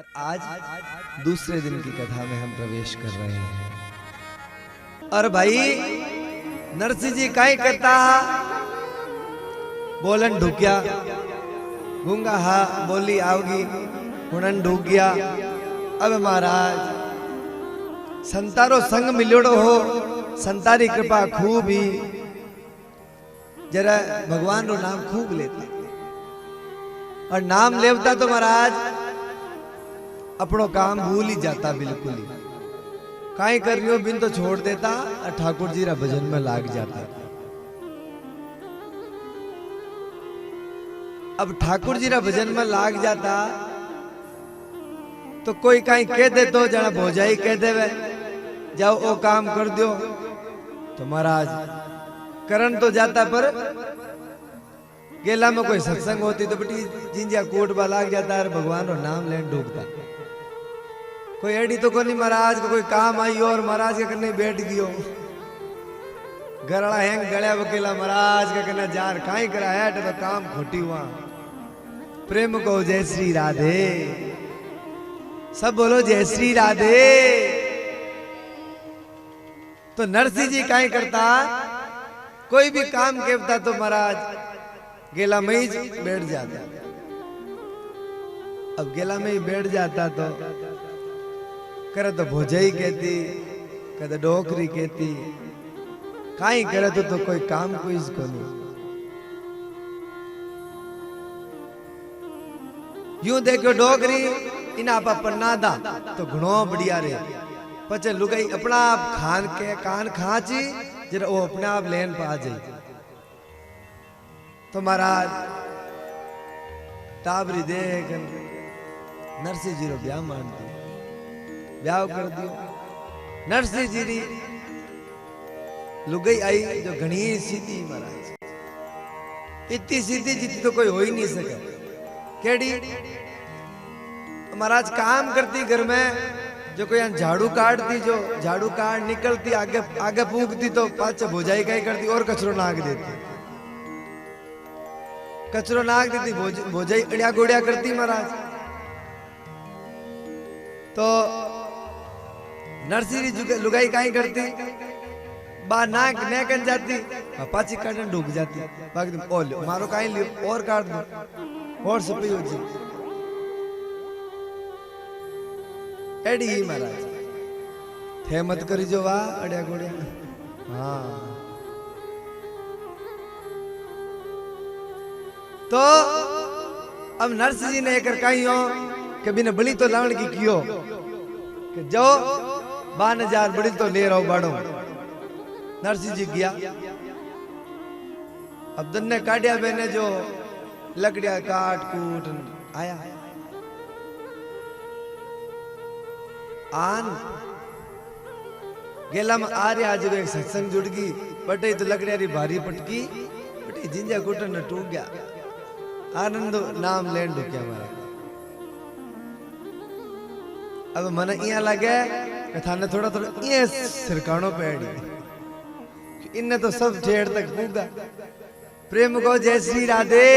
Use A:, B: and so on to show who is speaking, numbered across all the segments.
A: और आज दूसरे दिन की कथा में हम प्रवेश कर रहे हैं। और भाई नरसिंह जी काई करता बोलन ढुकिया गूंगा हा बोली आवगी हुनन ढूक गया। अब महाराज संतारो संग मिलोड़ो हो, संतारी कृपा खूब ही जरा भगवान रो नाम खूब लेता और नाम लेवता तो महाराज अपनो काम भूल ही जाता बिल्कुल ही। काई कर रही हो बिन तो छोड़ देता और ठाकुर जी रा भजन में लाग जाता। अब ठाकुर जी रा भजन में लाग जाता तो कोई काई कह दे तो जना भोजाई कह देवे जाओ वो काम कर दो तो महाराज करन तो जाता पर गेला में कोई सत्संग होती तो बेटी जिंजिया कोट बा लाग जाता है भगवान रो नाम लेन डूबता। कोई एडी तो कोनी महाराज को कोई काम आई और महाराज के कन्ने बैठ गयो गरड़ा हैंग गळ्या वकीला महाराज के कन्ने जार काई करा है तो काम खोटी हुआ। प्रेम को जय श्री राधे, सब बोलो जय श्री राधे। तो नरसिंह जी काई करता कोई भी काम कहता तो महाराज गेला में ही बैठ जाता। अब गेला में ही बैठ जाता तो करे तो भोजाई कहती कदे डोकरी कहती काई करे तो कोई काम कोई इसको नहीं। यूं देखो डोकरी इना आपा पन्ना दा तो घणो बढ़िया रे पचे लुगाई अपना आप खान के कान खाची जरा वो अपने आप लेन पा जाए। तो महाराज टाबरी देख नरसिंह जी रो ब्याह मान दियो, ब्याह कर दियो। नरसिंह जी री लुगाई आई जो घनी सीधी महाराज, इतनी सीधी जितनी तो कोई हो ही नहीं सके। केड़ी महाराज काम करती घर में जो कोई झाड़ू काटती जो झाड़ू काट निकलती आगे आगे फूंकती तो पाछे भोजाई काई करती और कचरो नाक देती, कचरो नाक देती भोजाई अड़िया गोड़िया करती महाराज। तो नरसिंह जी लुगाई काई करती बा नाक नेकन जाती पाची काटन डूब जाती बाकी ओ लो मारो काई लियो और काट दो और सपी हो जी एडी ही महाराज थे मत करी जो वाह अड़िया गोड़िया। हाँ तो अब नरसिंह जी ने एक कही हो कभी ने बड़ी तो लावण की कियो कि जो 12,000 बड़ी तो ले रहो बाड़ो। नरसिंह जी गया अब दन्ने काटिया बेने जो लकड़िया काट कूट आया आन गेला में आ रहा आज एक सत्संग जुड़ गई बटे तो लकड़िया भारी पटकी बटे जिंजा कुटन न टूट गया आनंद नाम लेन ढुकिया मारा। अब मन इया लगे थाने थोड़ा थोड़ा ये सिरकानो पेड़ी इनने तो सब ठेड़ तक पूगा। प्रेम को जय श्री राधे।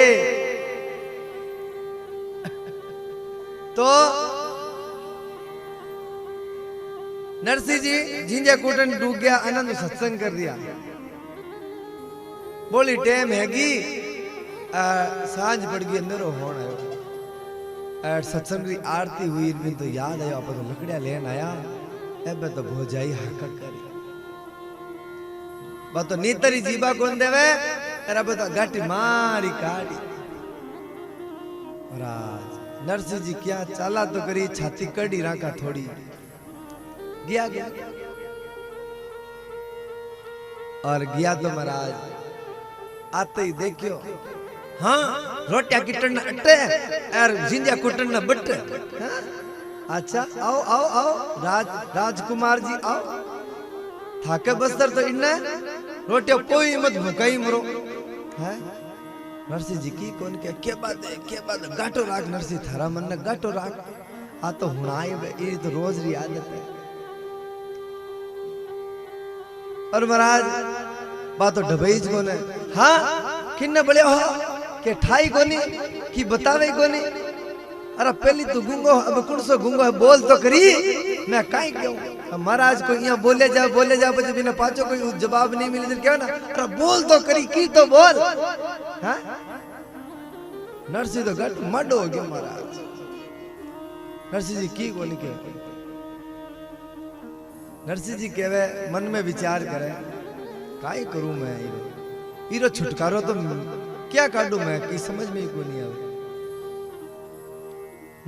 A: तो नरसिंह जी जिंजा कुटन डूब गया आनंद सत्संग कर दिया। बोली टेम हैगी सांझ पड़ गई अंदर होन आयो सत्संग की आरती हुई बिन तो याद आया आप तो लकड़िया लेन आया एबे तो भोजाई हाकक करी बात तो नीतरी जीबा कौन देवे अरे अब तो गाटी मारी काटी। महाराज नरसिंह जी क्या चाला तो करी छाती कड़ी राका थोड़ी गया गया और गया तो महाराज आते ही देखियो हाँ रोटिया किटन अट्टे और जिंजा कुटन न बट। हाँ? अच्छा आओ आओ आओ राजकुमार जी आओ थाके बस्तर तो इन्ने रोटिया कोई मत भूखाई मरो है। नरसिंह जी की कौन क्या बात है गाटो राख नरसिंह थारा मन ने गाटो राख आ तो हुणाई ये तो रोज री आदत है। और महाराज बात तो डबईज कोने हाँ किन्ने बड़े हो के ठाई कोनी कि बतावे कोनी अरे पहली तू गुंगो अब कौन सो गुंगो है बोल तो करी मैं काई क्यों महाराज को यहाँ बोले जा बजे बिना पाचो कोई जवाब नहीं मिले क्या ना अरे बोल तो करी की तो बोल हाँ नरसी तो गट मड हो गया महाराज नरसी जी की बोली के नरसी जी कहवे मन में विचार करे काई करूं मैं इरो छुटकारो तो क्या काटू मैं की समझ में ही को नहीं आवे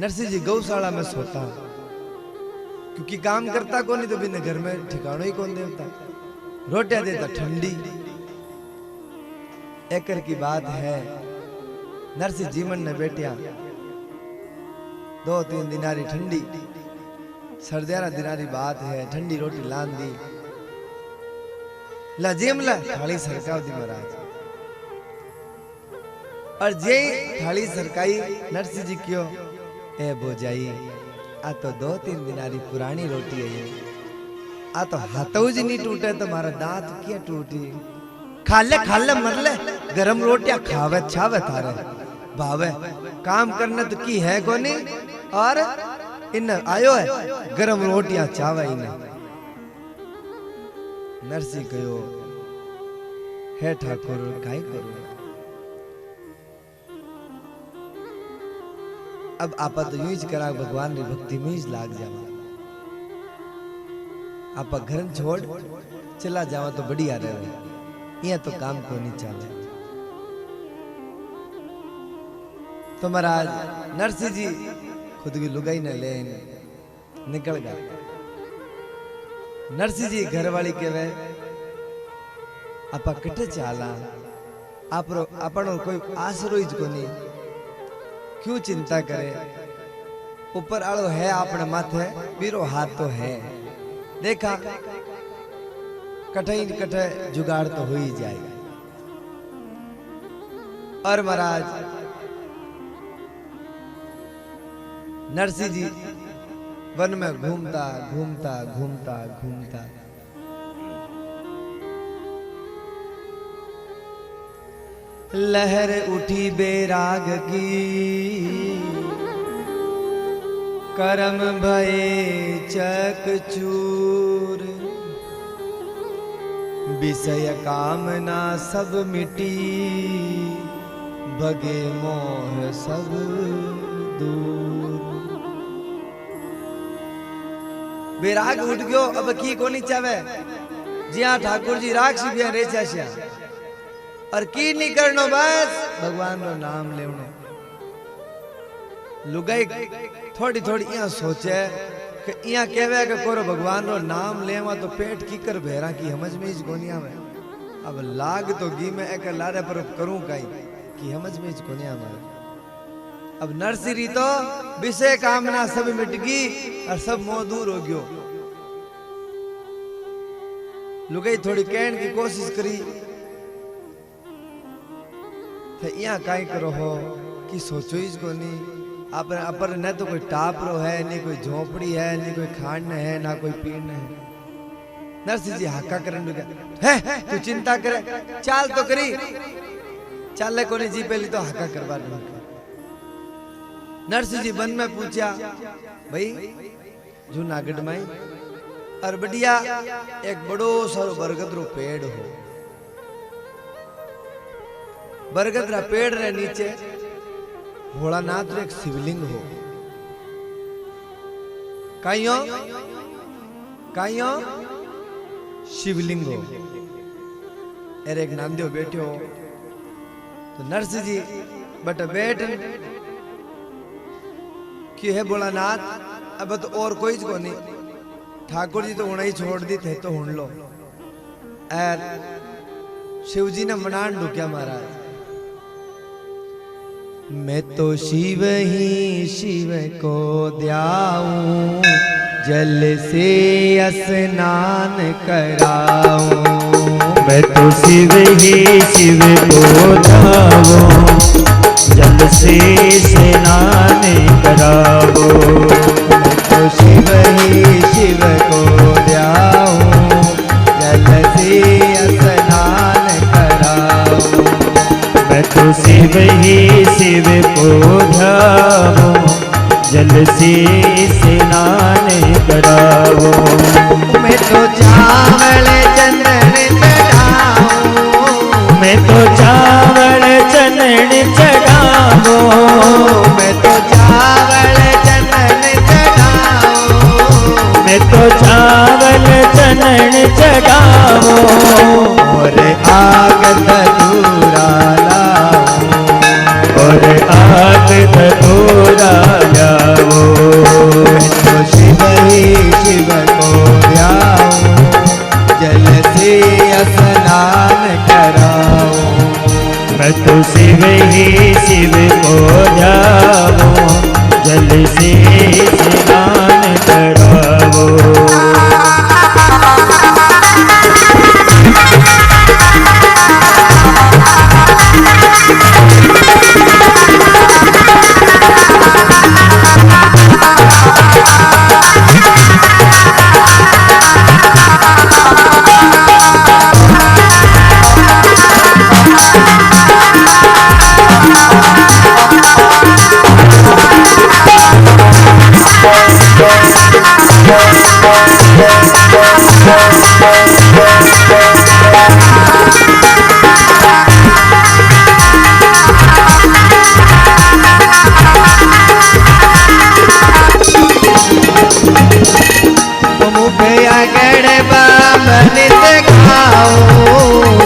A: नरसिंह जी गौशाला में सोता क्योंकि काम करता को नहीं तो बिना घर में ठिकाना ही कौन देता रोटियां देता ठंडी एकर की बात है नरसिंह जीवन ने बेटिया 2-3 दिनारी ठंडी सर्दियारा दिनारी बात है ठंडी रोटी लान दी ला जेम ला थाली सरकाव दी महाराज और जे थाली सरकाई नरसिंह जी क्यों ए बोजाई आ तो 2-3 दिनारी पुरानी रोटी है आ तो हाथों जी नहीं टूटे तो मारा दांत क्या टूटी खाले मरले गरम रोटियां खावे छावे थारे भावे काम करने तो की है कोनी और इन आयो है गरम रोटियां चावे इन नरसी कहो हे ठाकुर काई करूं अब आपा तो यूं ही करा भगवान री भक्ति में ही लाग जावा आपा घर छोड़ चला जावा तो बढ़िया रहे यहाँ तो काम को नहीं चले तो महाराज नरसिंह जी खुद की लुगाई न ले निकल गए नरसिंह जी घर वाली कहवे आपा कटे चाला आपनो कोई आसरो ही को नहीं क्यों चिंता करे ऊपर आलो है अपने माथे बीरो हाथ तो है देखा कटे जुगाड़ तो हो ही जाएगा और महाराज नरसिंह जी वन में घूमता लहर उठी बैराग की करम भये चकचूर विषय कामना सब मिटी भगे मोह सब दूर बैराग उठ गयो अब की को नहीं चावे जिया ठाकुर जी राक्षी भी रेचा श्या और की नहीं करनो बस भगवान रो नाम लेवनो लुगाई थोड़ी यहाँ सोचे कि यहाँ कहवे कि कोरो भगवान रो नाम लेवा तो पेट की कर भेरा की समझ में इस गोनिया में अब लाग तो गी में एक लारे पर करूं काई की समझ में इस गोनिया में अब नरसिंह तो विषय कामना सब मिट गई और सब मोह दूर हो गयो लुगाई थोड़ी कहने की कोशिश करी थे यहाँ काई करो हो कि सोचो इसको नहीं अपर न तो कोई टापरो है नहीं कोई झोपड़ी है नहीं कोई खान है ना कोई पीन है नरसिंह जी हाका करने लगा है तू चिंता करे चाल तो करी चाले को नहीं जी पहली तो हाका करवा लगा नरसिंह जी वन में पूछा भाई जूनागढ़ में और बढ़िया एक बड़ो सारो बरगद रो पेड़ हो बरगद रा पेड़ रे नीचे भोलानाथ रो एक शिवलिंग हो काइयो शिवलिंग हो अरे एक नामदेव बैठे हो तो नरसिंह जी बट बैठ कि है भोलानाथ अब तो और कोई को नहीं ठाकुर जी तो उन्हें छोड़ दी थे तो हुन लो और शिव जी ने मनान ढुकिया महाराज मैं तो शिव ही शिव को द्याऊं जल से स्नान कराऊं
B: मैं तो शिव ही शिव को द्याऊं जल से स्नान करावो
A: मैं तो शिव ही शिव को द्याऊं जल से स्नान कराऊं
B: मैं तो शिव ही शिव को ध्याऊं जल से स्नान करावो।
A: मैं तो चावल चंदन चढ़ाऊं,
B: मैं तो चावल चनन चढ़ावो।
A: मैं तो चावल चंदन चढ़ाऊं,
B: मैं तो चावल चनन चढ़ावो।
A: और आग धतूरा लाऊं,
B: और आग धतूरा लाओ।
A: मैं तो शिव ही शिव को ध्याऊं, जल से स्नान कराऊं।
B: मैं तो शिव ही शिव को जाओ, जल से स्नान करावो।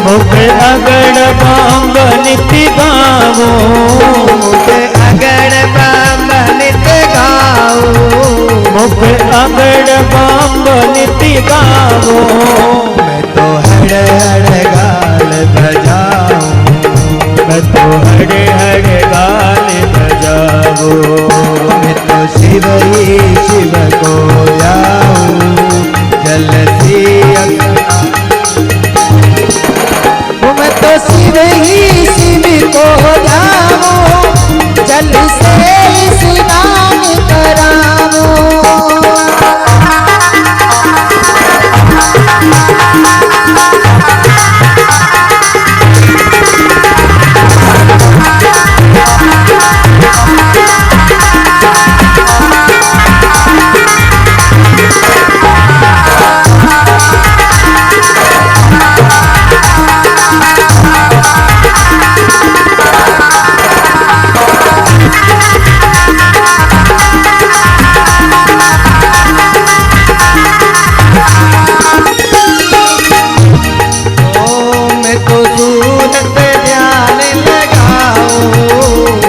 B: मुख अगड़ बांब नित्य गावो।
A: मुख अगड़ बांब नित्य गाओ।
B: मुख अगड़ बांब नित्य गावो।
A: मैं तो हड़ हड़ गाल बजाऊं,
B: मैं तो हड़ हड़ गाल बजावो।
A: मैं तो शिव ही शिव को जाऊं, जल से मैं तो शिव ही शिव को जाऊं, जल से स्नान कराऊं।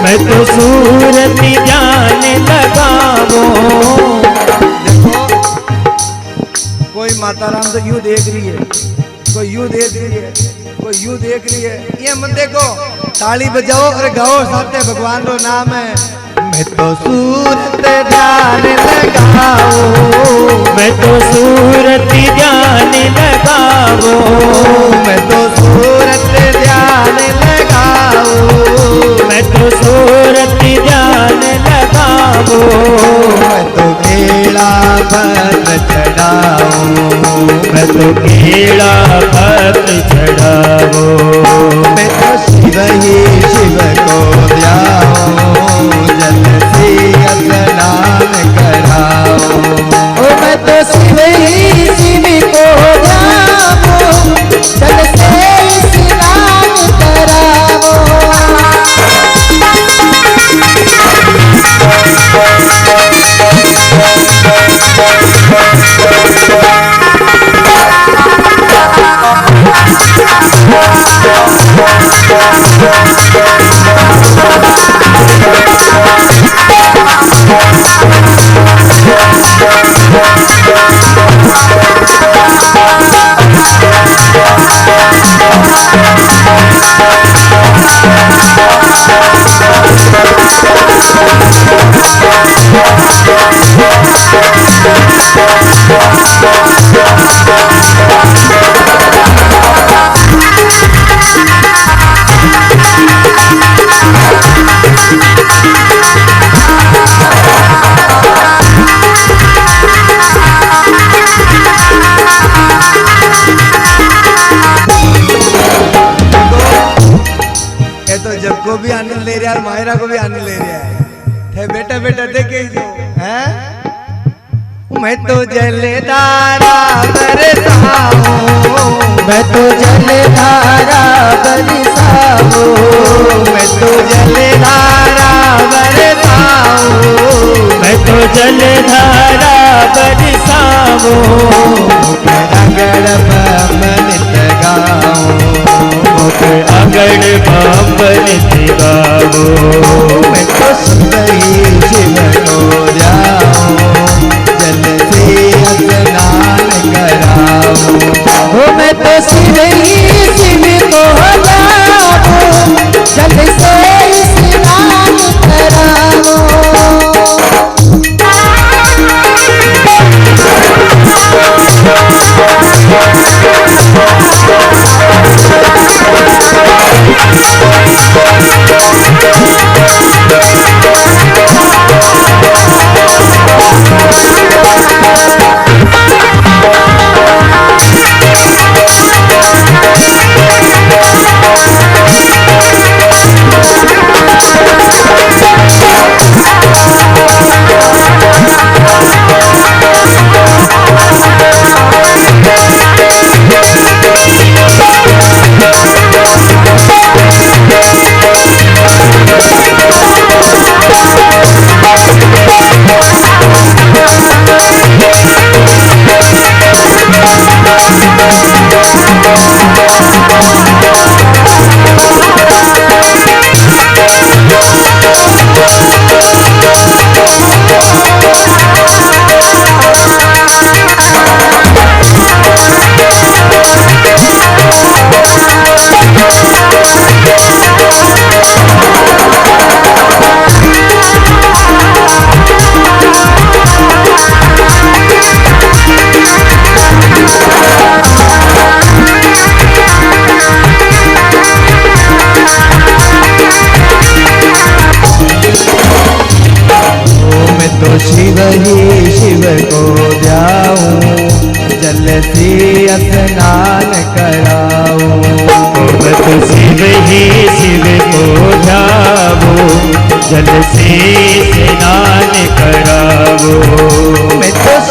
B: मैं तो सूरत ध्यान लगावो।
A: देखो कोई माता राम तो यूं देख रही है, कोई यूं देख रही है, कोई यूं देख रही है। ये मत देखो, ताली बजाओ और गाओ साथे भगवान रो नाम है। मैं तो सूरत ध्यान लगाओ,
B: मैं तो सूरत ध्यान लगावो।
A: मैं तो सूरत ध्यान लगाओ,
B: मैं तो सूरत ध्यान लगावो।
A: मैं तो केला पत्र चढ़ाऊं,
B: मैं तो केला पत्र चढ़ावो।
A: मैं तो शिव ही शिव को ध्याऊं, जल से स्नान कराऊं। मैं तो शिव ही शिव को ध्याऊं, जल से स्नान कराऊं। ये तो जब को भी आनंद ले रहा है और मायरा को भी आनंद ले रहा है। थे बेटा बेटा देखे जो हैं मैं तो जलधारा बरसाऊं
B: मैं तो जलधारा बरसाऊं
A: मैं तो जलधारा बरसाऊं
B: मैं तो जलधारा बरसाऊं
A: अगड़ बमन गाऊं
B: अगड़ बमन गाऊं
A: मैं तो सुंदरी शिव को जाऊं जल से स्नान कराऊं
B: मैं तो शिव ही शिव को जाऊं जल से स्नान कराऊं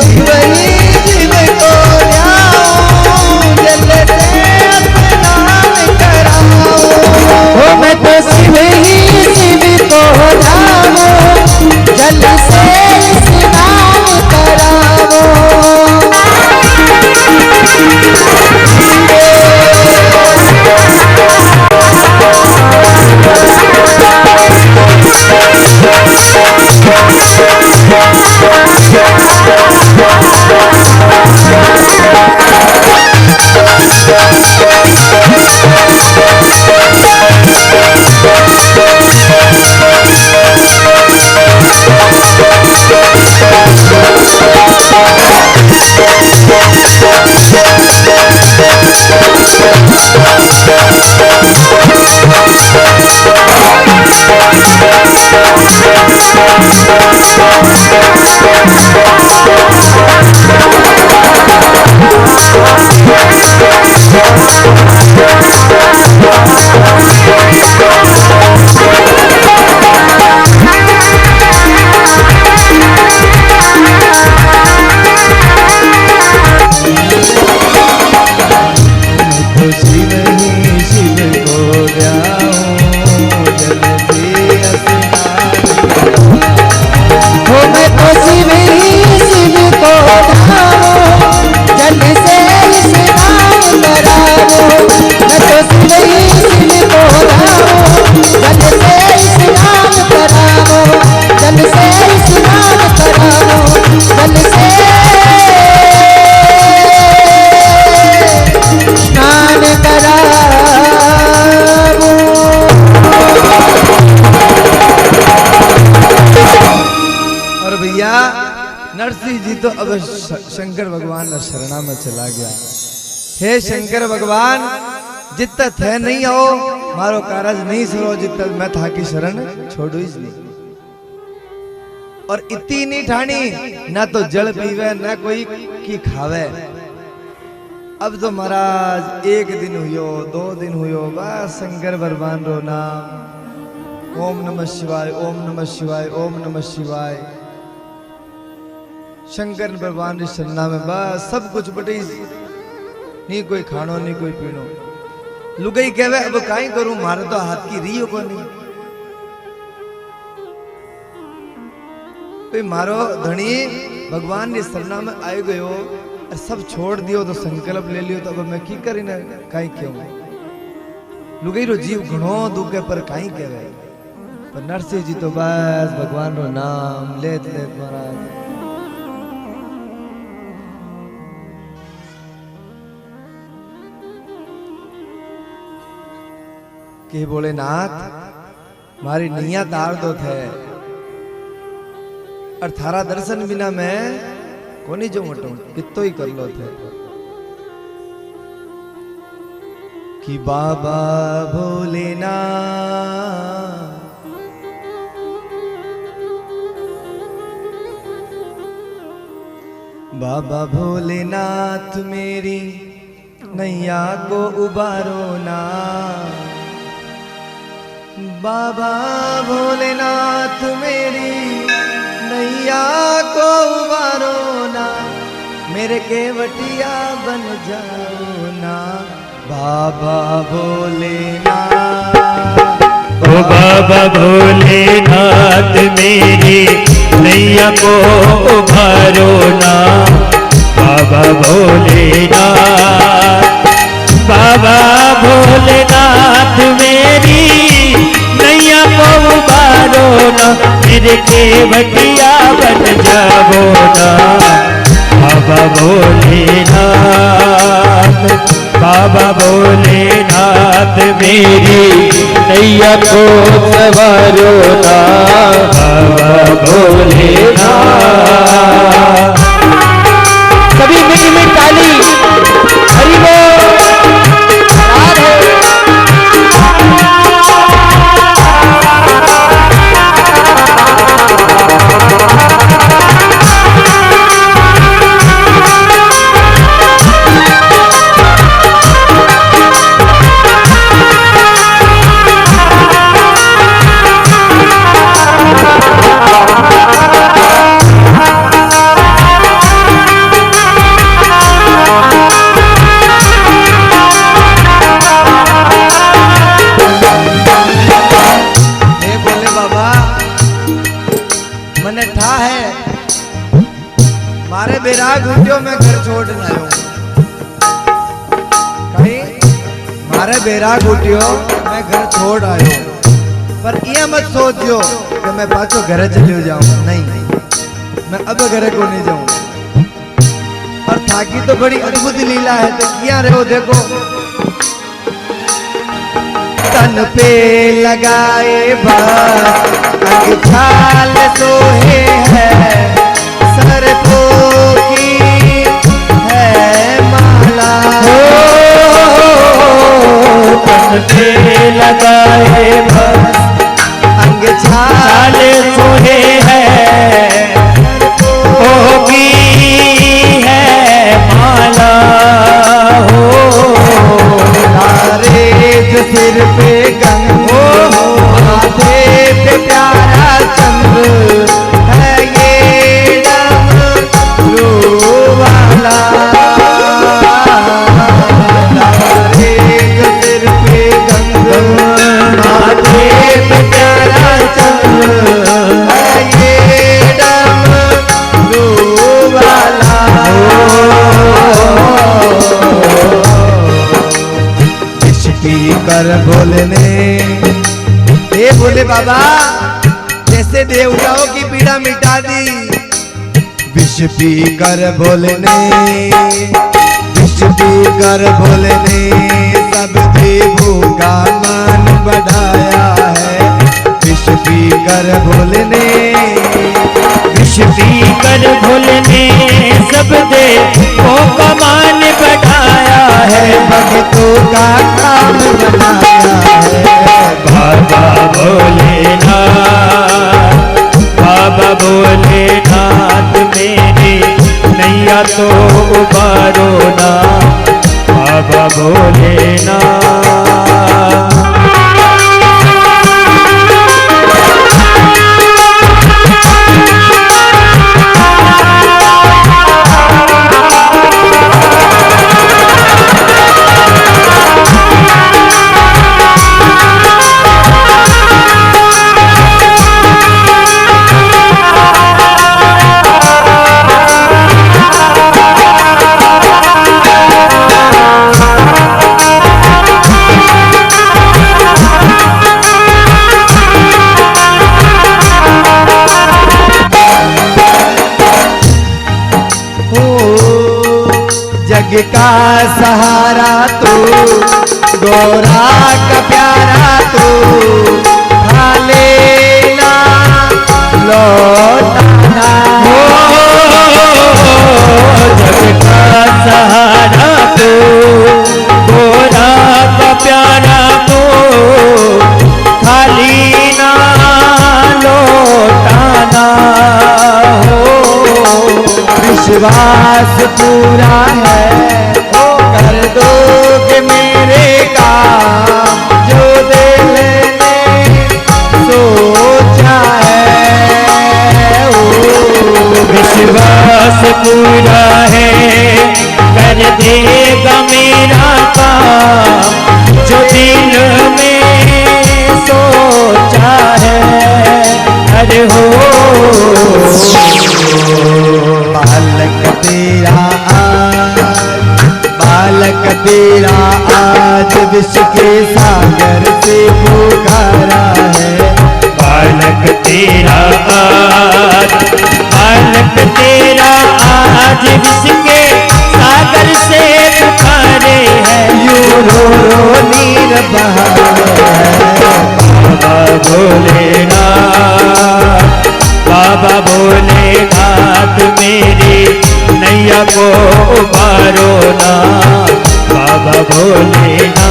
A: शिव ही शिव को जाऊं जल से स्नान कराऊं
B: मैं तो शिव ही शिव को जाऊं जल से स्नान कराऊं
A: मैं तो शिव ही शिव को जाऊं जल से स्नान कराऊं
B: मैं तो शिव ही शिव को जाऊं जल से स्नान कराऊं
A: नरसिंह जी तो अब शंकर भगवान न शरणा में चला गया। हे शंकर भगवान जितना थे नहीं आओ मारो कारज नहीं सरो जितना मैं था की शरण छोड़ू ही नहीं। और इतनी नहीं ठानी ना तो जल पीवे ना कोई की खावे। अब तो महाराज एक दिन हुयो 2 दिन हुयो बस शंकर भगवान रो नाम ओम नमः शिवाय, ओम नमः शिवाय, ओम नमः शिवाय। शंकर भगवान री शरणा में बस सब कुछ बटी, नहीं कोई खानो नहीं कोई पीनो। लुगाई कहवे अब काई करूं, मारे तो हाथ की रियो को नहीं। कोई मारो धनी भगवान री शरणा में आई गयो और सब छोड़ दियो तो संकल्प ले लियो, तो अब मैं की करी ना काई क्यों। लुगाई रो जीव घणो दुखे पर काई कहवे, पर नरसिंह जी तो बस भगवान रो नाम लेत लेत महाराज। के बोले नाथ मारी नैया तार दो थे, और थारा दर्शन बिना मैं कोनी जो मटू, कितो ही कर लो थे। कि बाबा भोलेनाथ, बाबा भोलेनाथ मेरी नैया को उबारो ना। बाबा भोलेनाथ मेरी नैया को उबारो ना, मेरे केवटिया बन जाओ ना। बाबा भोलेनाथ,
B: ओ बाबा भोलेनाथ मेरी नैया को उबारो ना। बाबा भोलेनाथ, बाबा भोलेनाथ मेरी नैया को उबारो ना, मेरे केवटिया बन जाओ ना। बाबा भोलेनाथ, बाबा भोलेनाथ मेरी नैया को सवारो ना। बाबा भोलेनाथ, सभी मिल में ताली, हरि बोल।
A: मारे बैराग उठ्यो मैं घर छोड़ ना आयो, कहीं मारे बैराग उठ्यो मैं घर छोड़ आयो। पर ये मत सोचो कि मैं पाछो घरे चले जाऊं, नहीं मैं अब घरे को नहीं जाऊं। और थाकी तो बड़ी अद्भुत लीला है, तो किया रहो देखो। तन पे लगाए बस अंग छाल सोहे है, सर को की है माला।
B: तन पे लगाए बस
A: अंग छाल
B: सोहे है, होगी है माला।
A: तारे जो सिर पे गंगो, माथे पे प्यारा चंद्र है, ये डमरू वाला। तारे जो सिर पे गंगो, माथे पे प्यारा चंद्र है, ये डमरू वाला। कर बोलने हे बोले बाबा, जैसे देवताओं की पीड़ा मिटा दी। विष पी कर बोलने, विष पी कर बोलने, सब देवों का मान बढ़ाया है। विष पी कर बोलने,
B: विष पी कर बोलने, सब देवों का मान बढ़ाया है।
A: भक्तों का काम बनाया है।
B: बाबा भोलेनाथ, बाबा भोलेनाथ मेरी नैया तो उबारो ना। बाबा भोलेनाथ,
C: जग का सहारा तू, गोरा का प्यारा तू, खा लेना लौटाना।
B: जग का सहारा तू, गोरा का प्यारा तू, खाली ना लौटाना हो।
C: विश्वास पूरा है कर दोगे मेरे काम, जो दिल ने सोचा है।
B: विश्वास पूरा है कर देगा मेरा काम, जो दिल में सोचा है। अरे हो
C: बालक तेरा आज, बालक तेरा आज विश्व के सागर से पुकारा है।
B: बालक तेरा आज, बालक तेरा आज विश्व के सागर से पुकारे है।
C: यूं रो रो नीर बहा
B: बाबा भोलेनाथ, बाबा भोलेनाथ मेरी नैया को उबारो ना। बाबा भोलेनाथ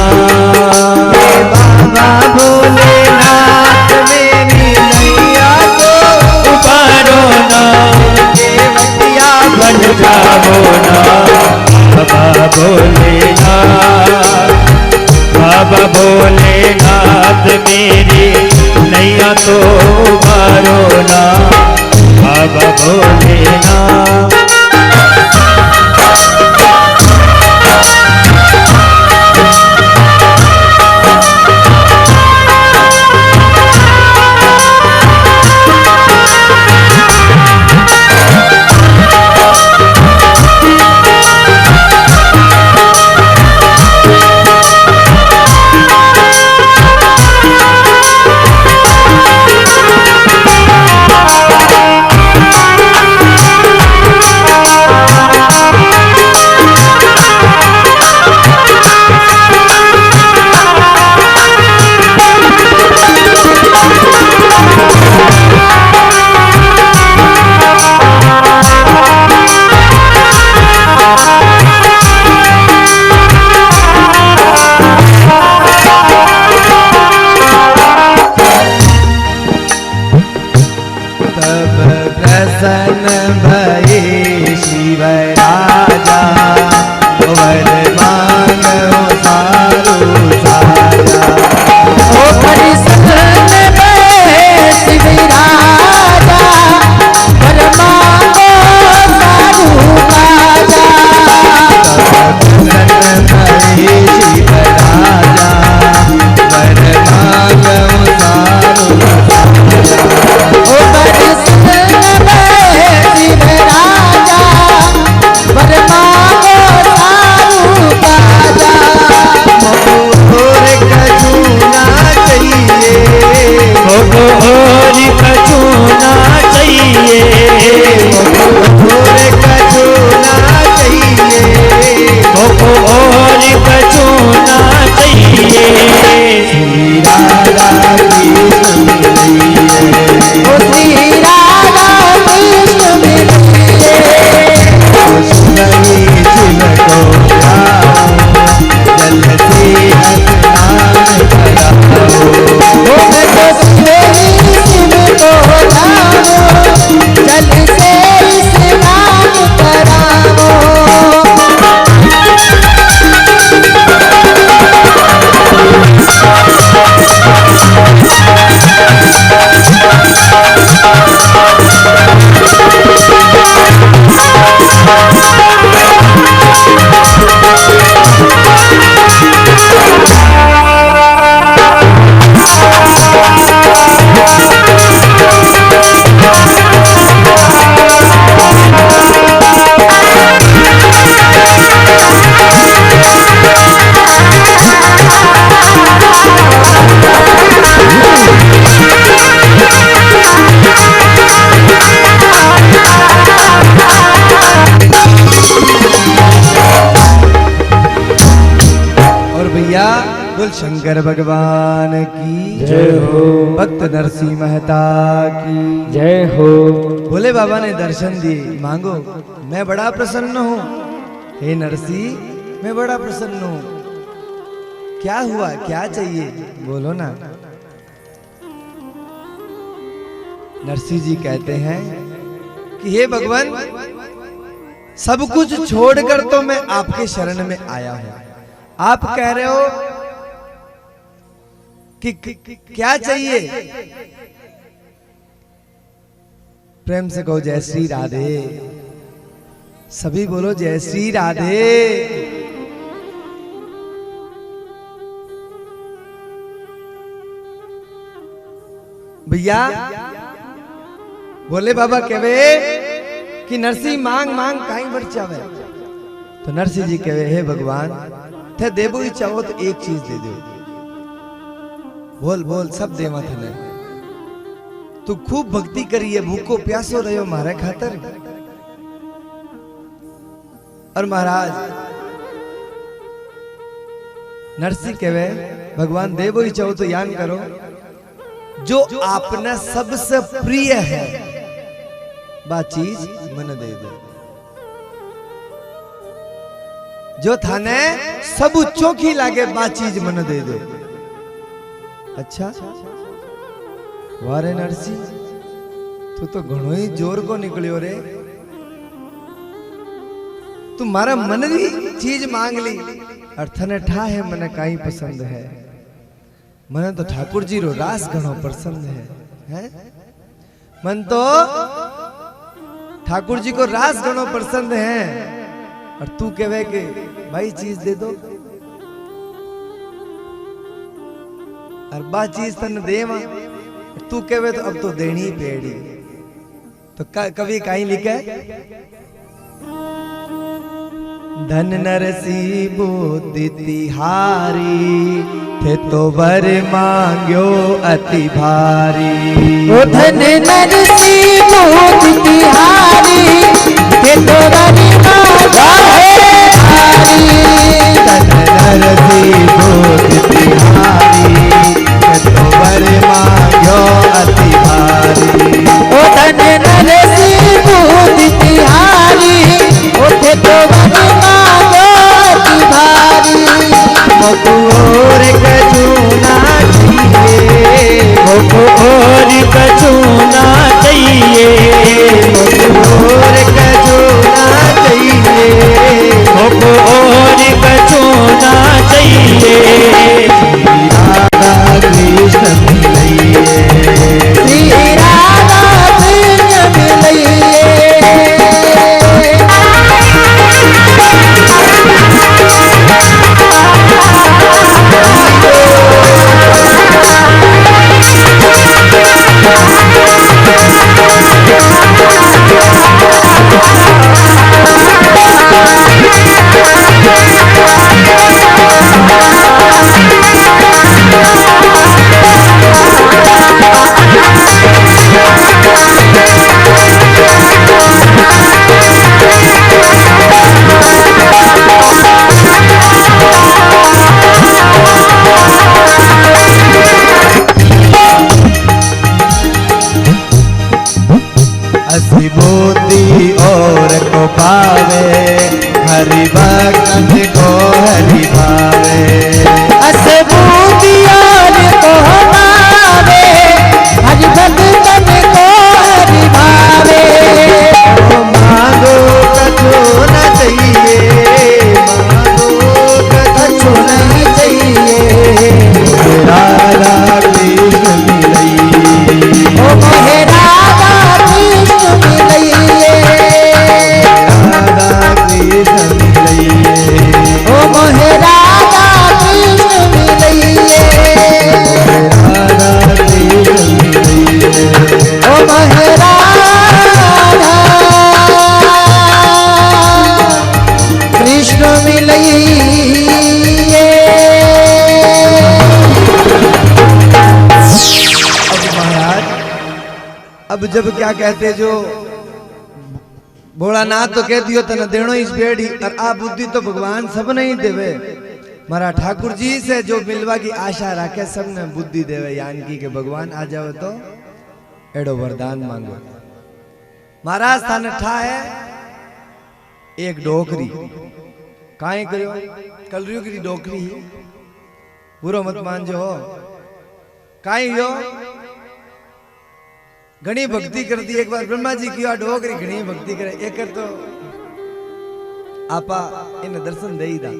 C: शंकर भगवान की
B: जय हो।
C: भक्त नरसिंह मेहता की
B: जय हो।
A: भोले बाबा ने दर्शन दिए, मांगो मैं बड़ा प्रसन्न हूँ। हे नरसिंह मैं बड़ा प्रसन्न हूँ। क्या हुआ, क्या चाहिए, बोलो ना। नरसिंह जी कहते हैं कि हे भगवान, सब कुछ छोड़कर तो मैं आपके शरण में आया हूं। आप कह रहे हो कि क्या चाहिए। प्रेम से कहो जय श्री राधे। सभी बोलो जय श्री राधे। भैया बोले बाबा कहवे कि नरसिंह मांग मांग काई बढ़ चावे। तो नरसिंह जी कहवे हे भगवान, थे देबो ही चाहो तो एक चीज दे दो। बोल बोल सब देवा थे। तू खूब भक्ति करिए, भूखो प्यासो रहो मारे खातर। और महाराज नरसिंह कहवे भगवान देबो ही चाहो तो यान करो, जो आपने सबसे प्रिय है बा चीज मन दे दो। जो थाने सब चोखी लागे बा चीज मन दे दो। अच्छा वारे नरसिंह, तू तो घणो ही जोर को निकलियो रे। तू मारा मन री चीज मांग ली और थने ठा है मने काई पसंद है। मन तो ठाकुर जी रो रास घणो पसंद है? मन तो ठाकुर जी को रास घणो पसंद है। और तू कहवे के भाई चीज दे दो, और बा चीज तन देवा। तू कहवे तो अब तो देनी पेड़ी। तो कवि काई लिखे, धन नरसिंह बुद्धि तिहारी, थे तो वर मांग्यो अति भारी।
B: ओ धन नरसिंह बुद्धि तिहारी, थे तो वर मांग्यो भारी।
C: धन नरसिंह बुद्धि तिहारी, थे तो वर मांग्यो अति भारी।
B: ओ धन नरसिंह बुद्धि तिहारी, थे तो वर मांग्यो अति भारी।
C: और कछु ना चाहिए,
B: और कछु ना चाहिए,
C: और कछु ना चाहिए,
B: और कछु ना चाहिए।
C: राधा कृष्ण मिलइए,
B: श्री राधा कृष्ण मिलइए।
C: हसी मोती और को पावे, हरि भक्त को हरि भावे।
B: अस बूंदियान को पावे, हरि भक्तन को हरि भावे।
C: ओ मांगो कछु न चाहिए, मांगो कछु नहीं चाहिए। राधा कृष्ण मिलइए,
B: ओ मोहे राधा कृष्ण मिलइए।
C: राधा कृष्ण मिलइए,
B: ओ मोहे राधा कृष्ण मिलइए।
C: राधा कृष्ण मिलइए।
B: ओ मोहे राधा कृष्ण मिलइए।
A: अब जब क्या कहते जो भोलानाथ तो कहती हो तना देनो इस बेड़ी, और आ बुद्धि तो भगवान सब नहीं देवे। मारा ठाकुर जी से जो मिलवा की आशा रखे सबने बुद्धि देवे यान की के भगवान आ जावे तो एडो वरदान मांगो। महाराज थाने ठा है एक डोकरी काई करो कलरियो की डोकरी बुरो मत मान जो हो काई यो घनी भक्ति कर दी। एक बार ब्रह्मा जी की डोकरी घनी भक्ति करे एक कर तो आपा इन दर्शन दे ही दा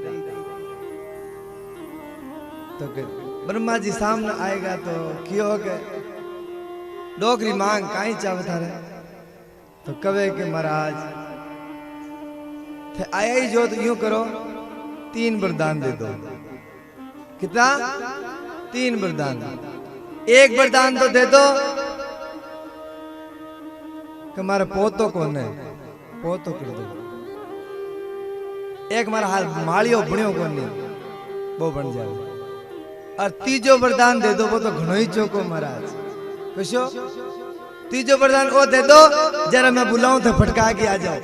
A: तो ब्रह्मा जी सामने आएगा तो क्यों के डोकरी मांग काई चाव थारे तो कवे के महाराज थे आया ही जो तो यूं करो 3 वरदान दे दो। कितना 3 वरदान। एक वरदान तो दे दो कि हमारा पोतो कौन है पोतो कर दो। एक हमारा हाल मालियो बुणियो कौन नहीं वो बन जाए। और तीजो वरदान दे दो वो तो घणो ही चौको महाराज कशो। तीजो वरदान वो दे दो जरा मैं बुलाऊं तो फटका के आ जाओ।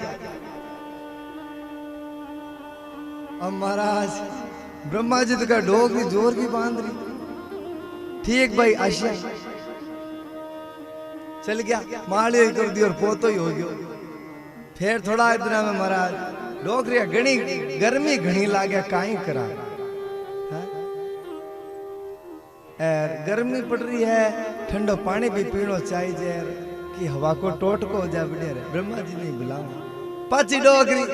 A: अब महाराज ब्रह्मा जी तो का डोगरी जोर की बांध रही। ठीक भाई आशा चल गया माली कर दी और पोतो ही हो गयो। फिर थोड़ा इतना में महाराज डोगरी घनी गर्मी घनी लागे काई करा गर्मी पड़ रही है ठंडो पानी भी पीनो चाहिए कि हवा को टोट को हो जाए बढ़िया रे। ब्रह्मा जी नहीं बुलाओ पाची डोगरी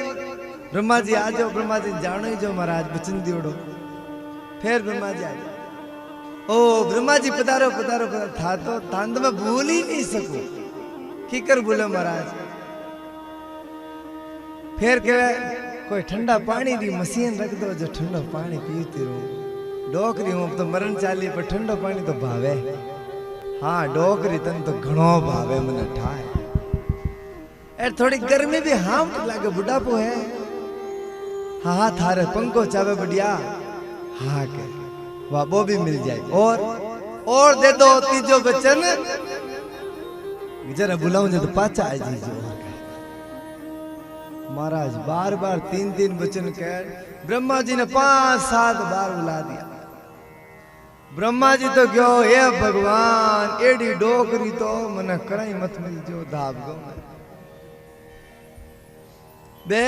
A: ब्रह्मा जी आ जाओ। ब्रह्मा जी जानो ही जो महाराज बचन दियोड़ो। फिर ब्रह्मा जी आ जाओ। ओ ब्रह्मा जी पधारो पधारो पधारो था तो थान तो मैं भूल ही नहीं सकूं की कर बोले महाराज। फिर कहे कोई ठंडा पानी की मशीन रख दो जो ठंडा पानी पीती रहूं। डोकरी हूं तो मरण चाली पर ठंडो पानी तो भावे। हाँ डोकरी तन तो घणो भावे मने ठाए। यार थोड़ी गर्मी भी हाम लागे बुढ़ापो है। हाँ हाँ थारे पंखो चावे बढ़िया हाँ के वाह वो भी मिल जाए। और दे दो तीजो बच्चन जरा बुलाऊं जो तो पाचा आ जी। महाराज बार बार 3 वचन कह ब्रह्मा जी ने 5-7 बार बुला दिया। ब्रह्मा जी तो क्यों हे भगवान एडी डोकरी तो मने कड़ाई मत मिल जो दाब गो। बे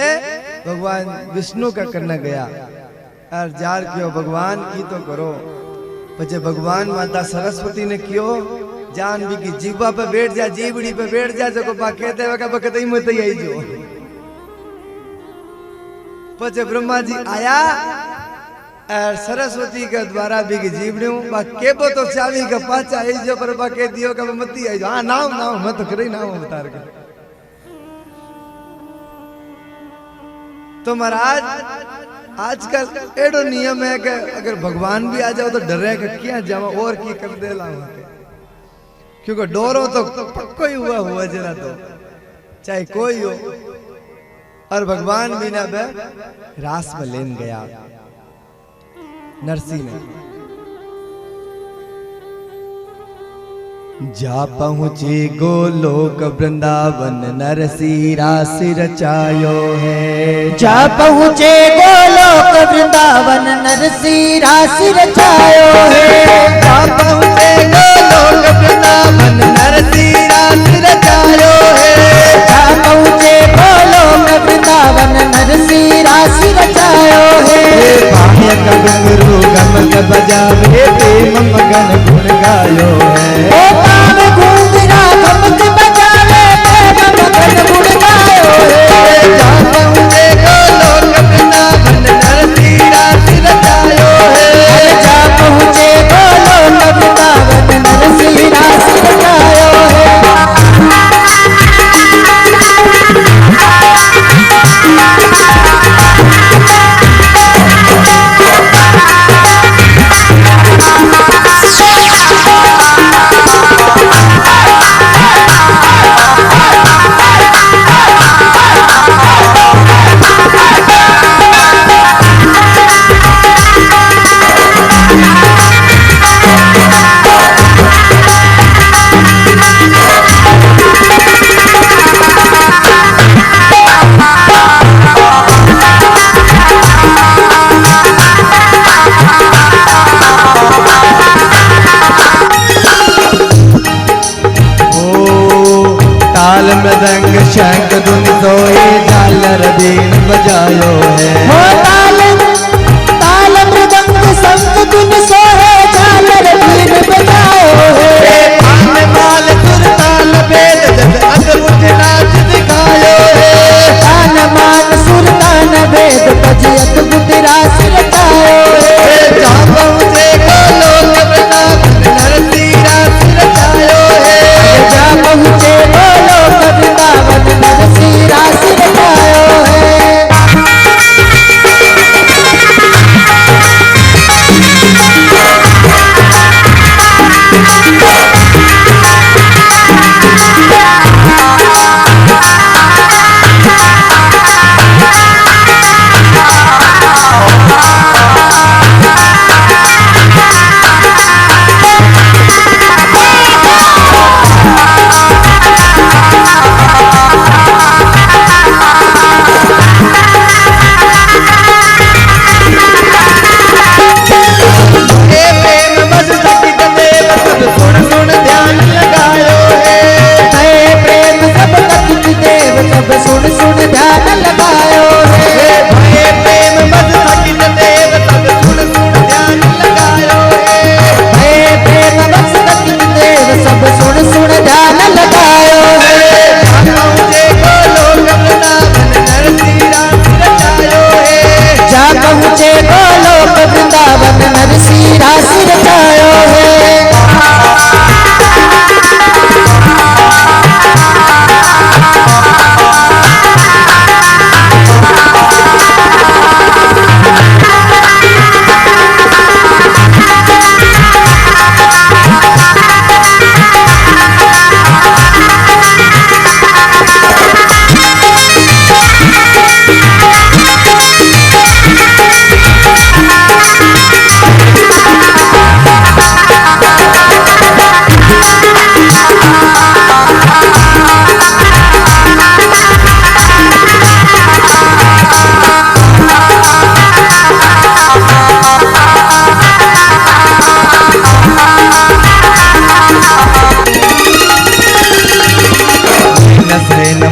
A: भगवान विष्णु का करना गया और जार क्यों भगवान की तो करो। पचे भगवान माता सरस्वती ने क्यों जान भी की जीवा पे बैठ जा जीवड़ी पे बैठ जा जो बा कहते वका बकत ही मत आई जो। पचे ब्रह्मा जी आया और सरस्वती के द्वारा भी जीवड़ू बा केबो तो चावी का पाचा आई जो पर बा कह दियो का मती आई जो। हां नाम नाम मत करे नाम बता के तो महाराज आजकल एडो नियम है कि अगर भगवान भी आ जाओ तो डरे कि क्या जावा और की कर दे ला क्योंकि डोरो तो पक्को ही हुआ जरा तो चाहे कोई हो। और भगवान बिना बे रास में लेन गया नरसी ने। जा पहुंचे गोलोक वृंदावन नरसी रास रचायो है।
B: जा पहुँचे गोलोक वृंदावन नरसी रास रचायो है।
A: जा पहुंचे गोलोक वृंदावन नरसी रास रचायो है।
B: जा पहुँचे गोलोक वृंदावन नरसी रास रचायो है।
A: पायक घुंघरू गमक बजावे प्रेम मगन गुण गायो है।
B: ओ पाव घुंघरा गमक बजावे प्रेम मगन गुण गायो है।
A: जा पहुंचे गोलोक वृंदावन नरसी रास रचायो है।
B: जा पहुँचे गोलोक वृंदावन नरसी रास रचायो है।
C: शंख धुन सोए झालर बीन बजायो है।
B: हो ताल ताल मृदंग शंख धुन सोहे झालर बीन बजायो है।
C: ताल माल सुर ताल वेद जब अद्भुत नाच दिखायो है।
B: तान मान सुर तान वेद तज अद्भुत रास रचायो है।
C: जा पहुँचे गोलोक वृंदावन नरसी रास रचायो है।
B: जा पहुँचे गोलोक वृंदावन नरसी रास रचायो है। सुन सुन ध्यान लगायो है।
C: भये प्रेम बस सकित देव सब सुन सुन ध्यान लगायो है।
B: भये प्रेम बस सकित देव सब सुन सुन ध्यान लगायो है।
C: जा पहुँचे गोलोक वृंदावन नरसी रास रचायो है।
B: जा पहुँचे गोलोक वृंदावन नरसी रास रचायो है।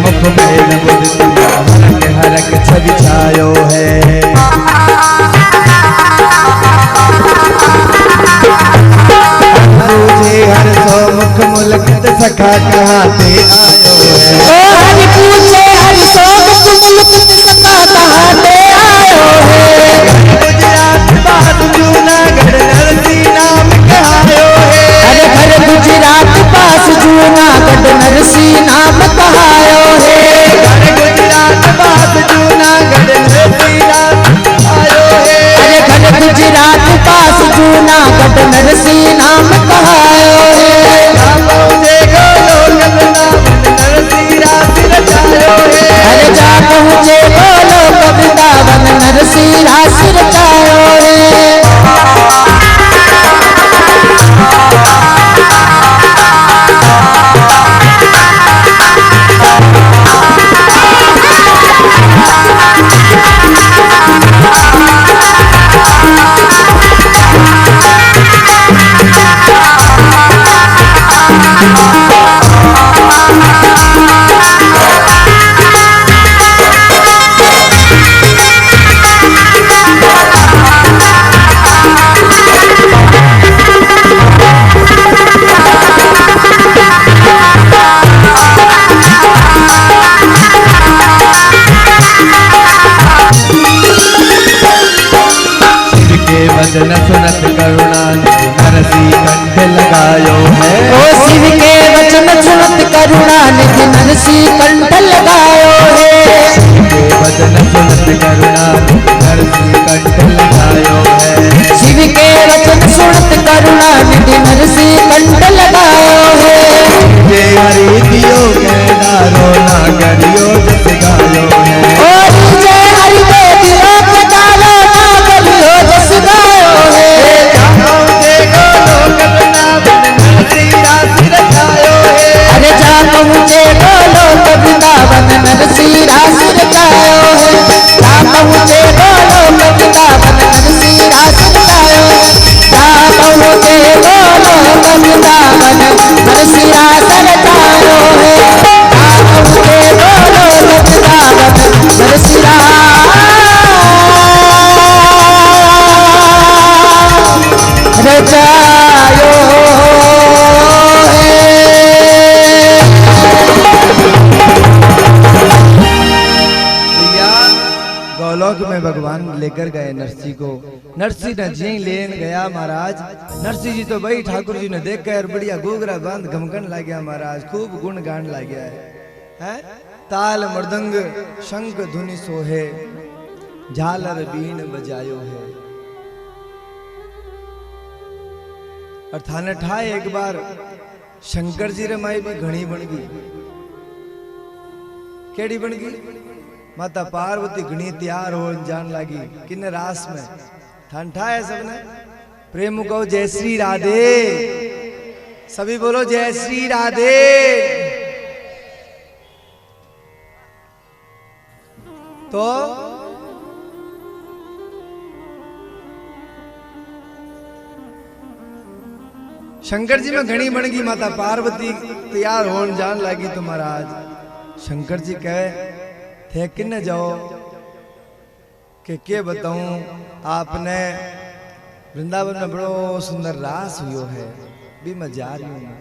C: मुख में नमुद हरक छवि छायो है। पूछे हर सो मुख मुलकत सखा कहाते आयो है।
B: ओ हरि पूछे हरि सो मुख मुलकत सखा कहाते आयो है।
C: गुजरात बात जूनागढ़ नरसी नाम कहायो है।
B: अरे घर गुजरात पास जूनागढ़ नरसी नाम कहायो है।
C: गुजरात बात जूनागढ़ नरसी नाम आयो है।
B: अरे घर गुजरात पास जूनागढ़ नरसी नाम कहायो है।
C: जा पहुँचे गोलोक वृंदावन नरसी रास रचायो है।
B: अरे जा पहुँचे गोलोक वृंदावन नरसी रास रचायो है। वचन सुनत करुणा नरसी कंठ लगायो है। ओ शिव के
A: लेकर गए नरसी को। नरसी ने जी लेन गया महाराज। नरसी जी तो भाई ठाकुर जी ने देख कर बढ़िया गोगरा बांध घमकन लग गया महाराज, खूब गुण गान लग गया है? ताल मृदंग शंख धुनि सोहे, झालर बीन बजायो है। और थाने ठाए एक बार शंकर जी रे माई भी घणी बन गई। केड़ी बन गई? माता पार्वती घणी तैयार हो जान लगी किन्ने रास में। थान ठाए सबने प्रेम को जय श्री राधे, सभी बोलो जय श्री राधे। तो शंकर जी में घनी बन गई। माता पार्वती तैयार होने जान लगी। तो महाराज शंकर जी कहे थे किन्ने जाओ के बताऊं, आपने वृंदावन में बड़ो सुंदर रास हुयो है, भी मैं जा रही हूं।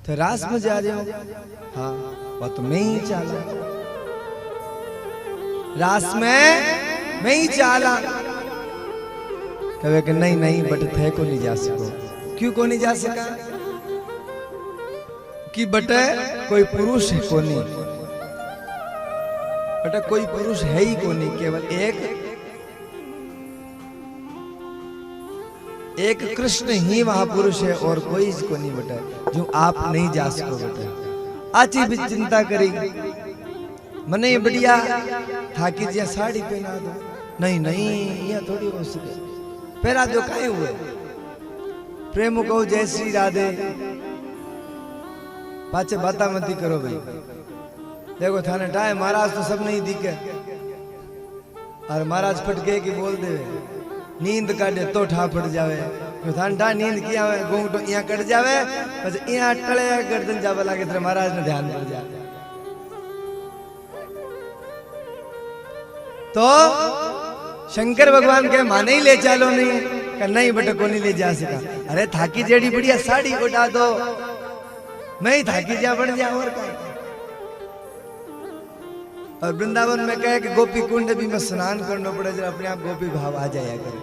A: तो रास में जा रही हूं? हाँ वो तो मैं ही चाला रास में, मैं ही चाला। कहे कि नहीं नहीं बट थे को नहीं जा सको। क्यों को नहीं जा सका? कि बटे कोई पुरुष है को नहीं, बटे कोई पुरुष है ही को नहीं, केवल एक कृष्ण ही वहां पुरुष है और कोई इसको नहीं बटे, जो आप नहीं जा सको बटे। आची भी चिंता करी मने ये बढ़िया थाकी जी साड़ी पहना दो। नहीं नहीं ये थोड़ी हो सके, पहना दो काहे हुए। प्रेम को जय श्री राधे, पाचे बाता मती करो भाई। देखो थाने टाइम महाराज तो सब नहीं दिखे, और महाराज फटके की बोल दे नींद काटे तो ठा फट जावे। तो थाने टा नींद किया है घूंघटो यहाँ कट जावे, પછી यहाँ टले गर्दन जावे लागे तेरे महाराज ने ध्यान पड़ जाए। तो शंकर भगवान के माने ही ले चलो नहीं, नहीं बेटा को नहीं ले जा सका। अरे थाकी जेड़ी बढ़िया साड़ी उठा दो, मैं ही थाकी जा बन जा और क्या। और वृंदावन में कहे कि गोपी कुंड भी में स्नान करना पड़े, जरा अपने आप गोपी भाव आ जाया करे।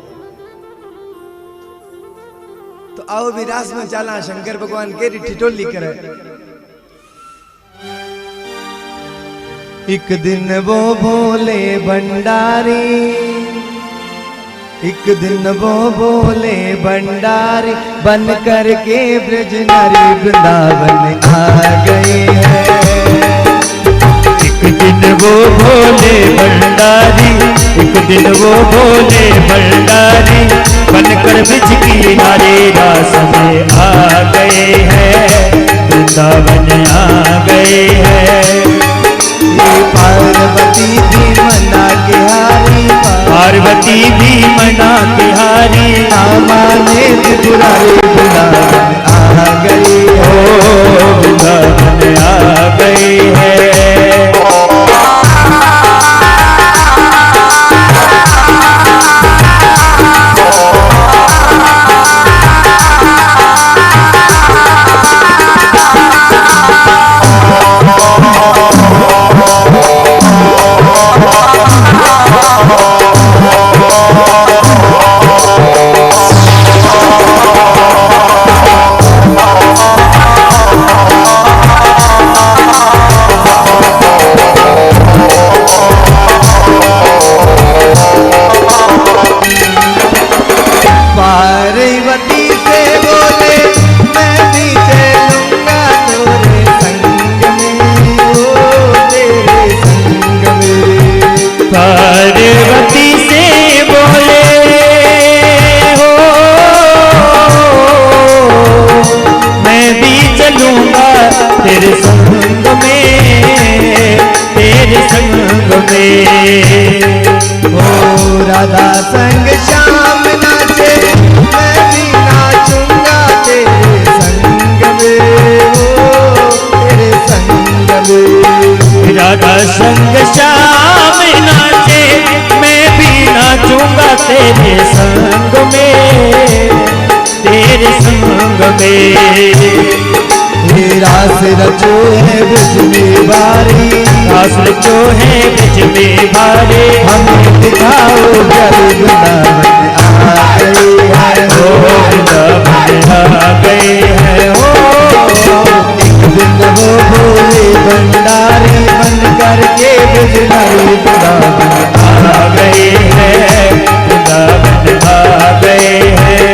A: तो आओ विरास में चला शंकर भगवान के ठिठोली करे। एक दिन वो भोले भंडारी, एक दिन वो भोले भंडारी बन करके ब्रज नारी वृंदावन आ गए हैं।
D: एक दिन वो भोले भंडारी, एक दिन वो भोले भंडारी बनकर ब्रज की नारे रास में आ गए हैं, वृंदावन आ गए हैं।
B: पार्वती भी मना के हारी,
D: पार्वती भी मना के हारी,
B: माने त्रिपुरारी वृंदावन आ गई
D: हो वृंदावन आ गए हैं।
B: पार्वती से बोले मैं भी चलूंगा तेरे संग में, ओ तेरे संग में।
D: पार्वती से बोले हो मैं भी चलूंगा तेरे संग में, तेरे संग में।
B: ओ राधा संग श्याम नाचे मैं भी नाचूंगा तेरे संग में, ओ तेरे संग में।
D: राधा संग श्याम नाचे मैं भी नाचूंगा तेरे संग में, तेरे संग में।
B: रास रचो है ब्रज में बारी,
D: हासिल क्यों है ब्रज में भारे।
C: हमें दिखाओ जब वृंदावन आ गए हैं।
D: ओ वृंदावन आ गए हैं। ओ
C: एक दिन वो भोले भंडारी बन करके ब्रजनारी वृंदावन
D: आ गए हैं, वृंदावन आ गए हैं।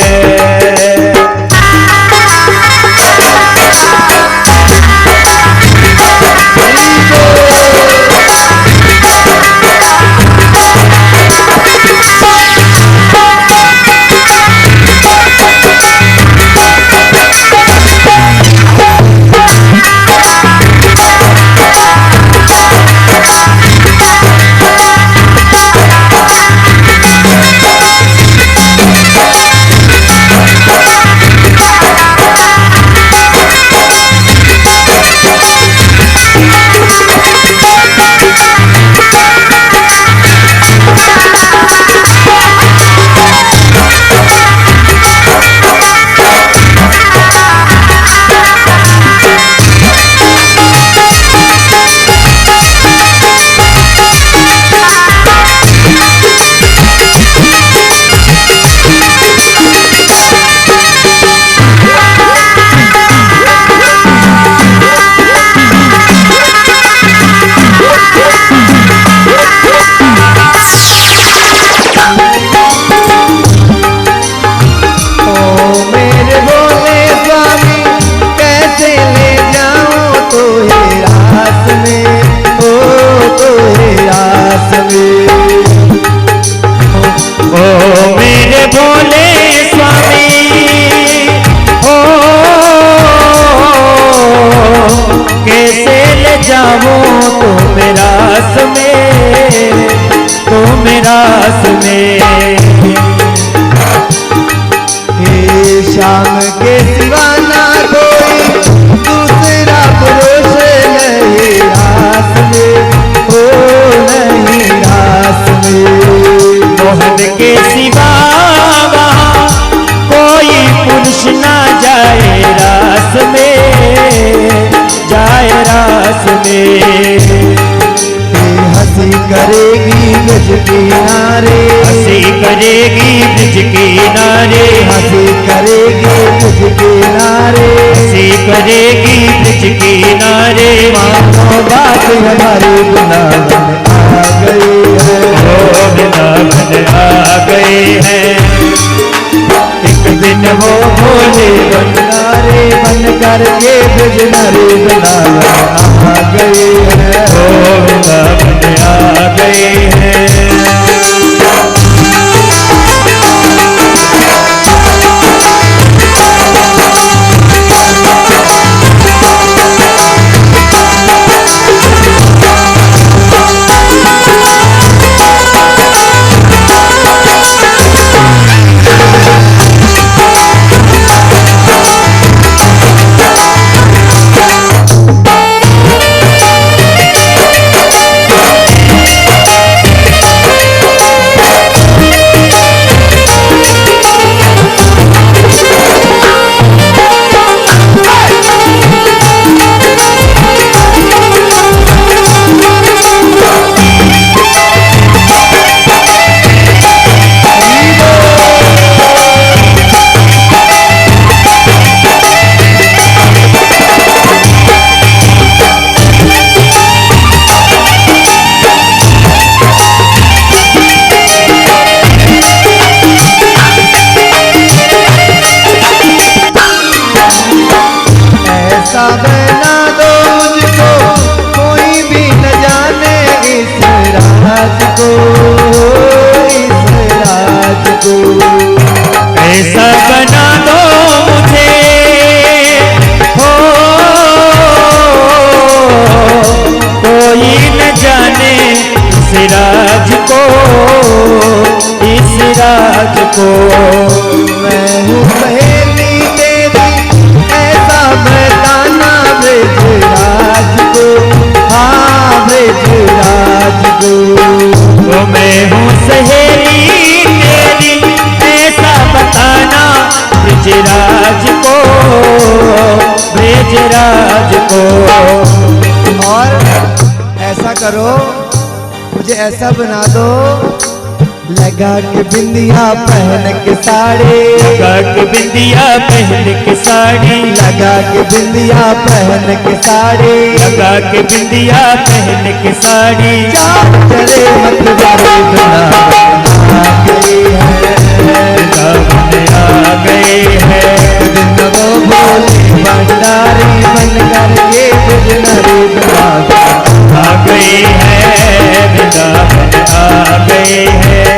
C: श्याम के सिवा ना कोई दूसरा पुरुष नहीं रास में, हो नहीं रास में।
D: मोहन के सिवा वहाँ कोई पुरुष ना जाए रास में, जाए रास में।
C: हंसी करेगी ब्रज किनारे,
D: हंसी करेगी ब्रज किनारे,
C: हंसी करेगी ब्रज किनारे,
D: हंसी करेगी ब्रज किनारे।
C: मानो बात हमारे वृंदावन आ गए हैं।
D: ओ वृंदावन आ गए हैं।
C: एक दिन वो भोले भंडारे बन करके ब्रजनारी वृंदावन आ गए हैं।
D: ओ वृंदावन आ गए हैं। ऐसा बना दो मुझे, हो कोई न जाने इस राज को, इस राज को।
C: मैं हूँ पहली तेरी, ऐसा बताना ब्रजराज को, हाँ ब्रजराज को।
D: तो मैं हूँ सहेली तेरी, ऐसा बताना ब्रजराज को, ब्रजराज को।
C: और
A: ऐसा करो, मुझे ऐसा बना दो, लगा के बिंदिया पहन के साड़ी,
D: लगा के बिंदिया पहन के साड़ी,
A: लगा के बिंदिया पहन के साड़ी,
D: लगा के बिंदिया पहन के साड़ी,
A: चले मतवारी बना गई है,
D: वृंदावन आ गए हैं।
A: दिन वो भोले भंडारी बन कर के बिजनरी बना
D: आ गए हैं, वृंदावन आ गए हैं।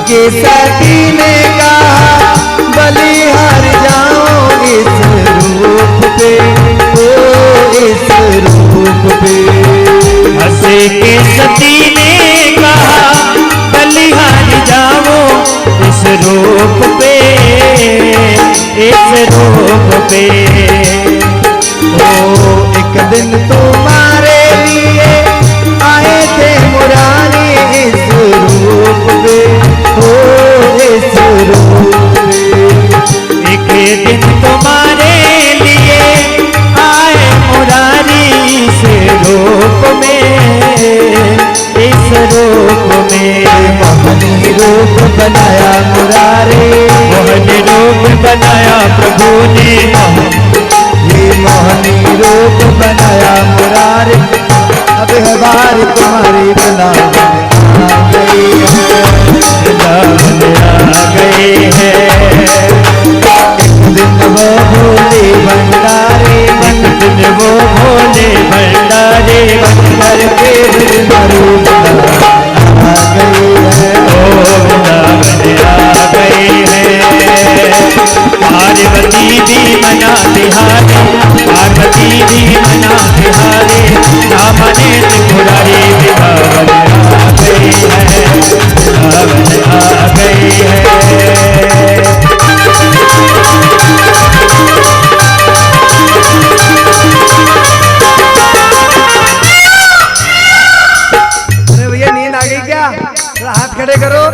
A: के सखी ने कहा बलिहार जाओ इस रूप पे, ओ इस रूप पे।
D: हंसे के सती ने कहा बलिहार जाओ इस रूप पे, इस रूप पे।
A: ओ एक दिन तुम्हारे लिए आए थे मुरारी इस रूप पे, ओ इस रूप पे।
D: एक दिन तुम्हारे लिए आए मुरारी इस रूप में, इस रूप में।
A: मोहनी रूप बनाया मुरारी,
D: मोहन रूप बनाया प्रभु ने,
A: ये मोहनी रूप बनाया मुरारी। अब है बारी तुम्हारी वृंदावन आ गई है,
D: वृंदावन आ गए हैं।
A: एक दिन वो भोले भंडारी
D: एक दिन वो भोले भंडारे
A: बनकर के वृंदावन आ गई है,
D: ओ वृंदावन आ गए हैं। पार्वती भी मना बिहारी, पार्वती भी मना बिहारी, रामने त्रिपुरारी वृंदावन आ गए हैं, वृंदावन आ गए हैं।
A: अरे भैया नींद आ गई क्या? थोड़ा हाथ खड़े करो।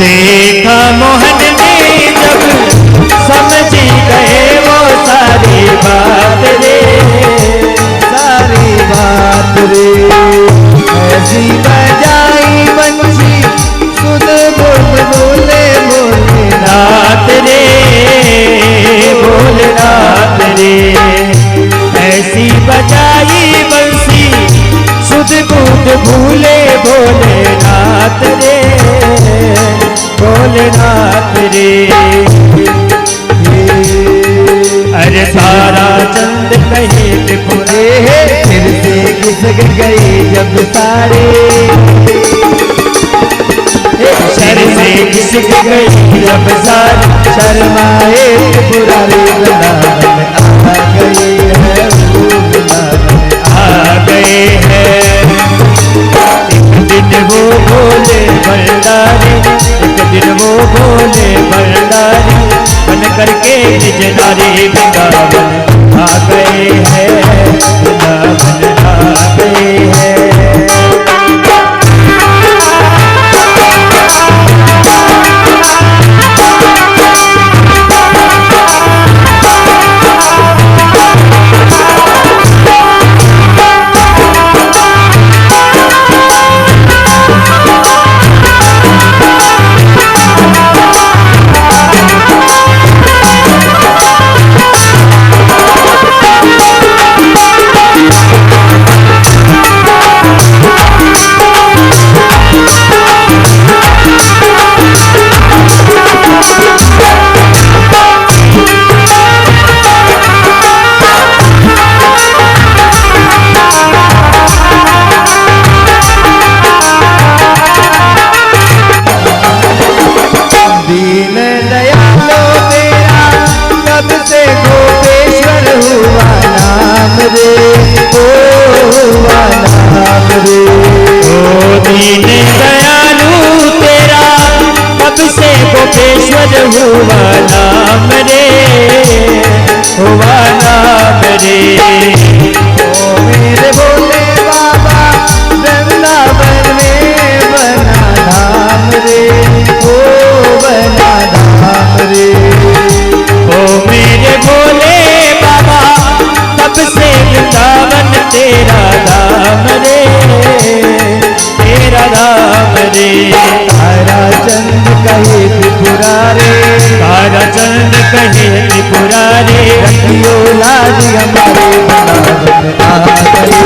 D: देखा मोहन ने
C: रे। ऐसी बजाई बंसी सुध बोल बोले भोलेनाथ
D: रे भोलेनाथ रे। ऐसी बजाई बंसी सुध बुध भूले भोलेनाथ रे भोलेनाथ रे। अरे तारा चंद कहे त्रिपुरे
C: फिर से खिसक गए जब सारे
D: शर से खिसक गई जब सारे
C: शर्माए त्रिपुरारी वृंदावन आ गए हैं वृंदावन
D: आ गए हैं। एक दिन वो भोले भंडारी एक दिन वो भोले भंडारी बन करके निज नारी वृंदावन आ गए हैं वृंदावन आ गए हैं।
C: दीन दयालो तेरा कब से गोपेश्वर हुआ नाम रे हुआ नाम रे।
D: ओ दीन दयालु तेरा कब से गोपेश्वर हुआ नाम रे हुआ नाम रे।
C: ओ मेरे भोले बाबा वृंदावन में बना धाम रे ओ बना धाम रे।
D: ओ मेरे भोले बाबा तब से वृंदावन तेरा धाम रे तेरा धाम रे।
C: तारा चंद कहे त्रिपुरारे
D: तारा चंद कहे त्रिपुरारे
C: रखियो लाज हमारे वृंदावन आ गए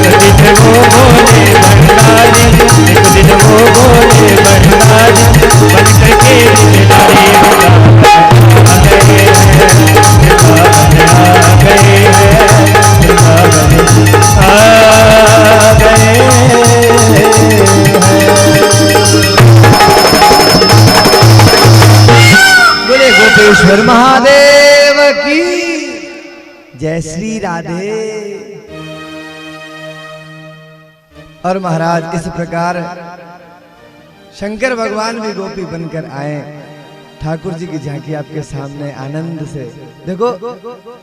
D: एक दिन वो भोले भंडारी एक दिन वो भोले भंडारी बन करके निज नारी वृंदावन आ गए हैं वृंदावन आ गए हैं वृंदावन आ गए हैं।
C: बोले गोपेश्वर महादेव की जय श्री राधे।
A: और महाराज इस प्रकार शंकर भगवान भी गोपी बनकर आए। ठाकुर जी की झांकी आपके सामने आनंद से देखो।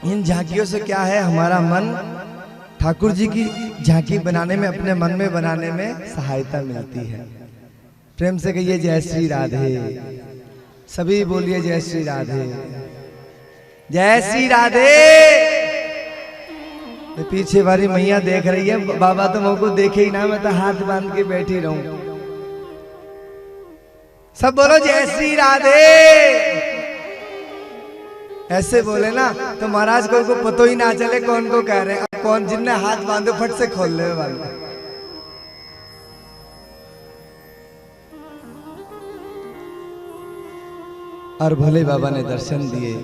A: इन झांकियों से क्या है, हमारा मन ठाकुर जी की झांकी बनाने में, अपने मन में बनाने में सहायता मिलती है। प्रेम से कहिए जय श्री राधे। सभी बोलिए जय श्री राधे, जय श्री राधे। तो पीछे वाली मैया देख रही है, बाबा तो मुझको देखे ही ना, मैं तो हाथ बांध के बैठी रहूं। सब बोलो जय श्री राधे। ऐसे बोले ना तो महाराज को पता ही ना चले कौन को कह रहे हैं। कौन जिनने हाथ बांधे फट से खोल ले वाले। और भोले बाबा ने दर्शन दिए।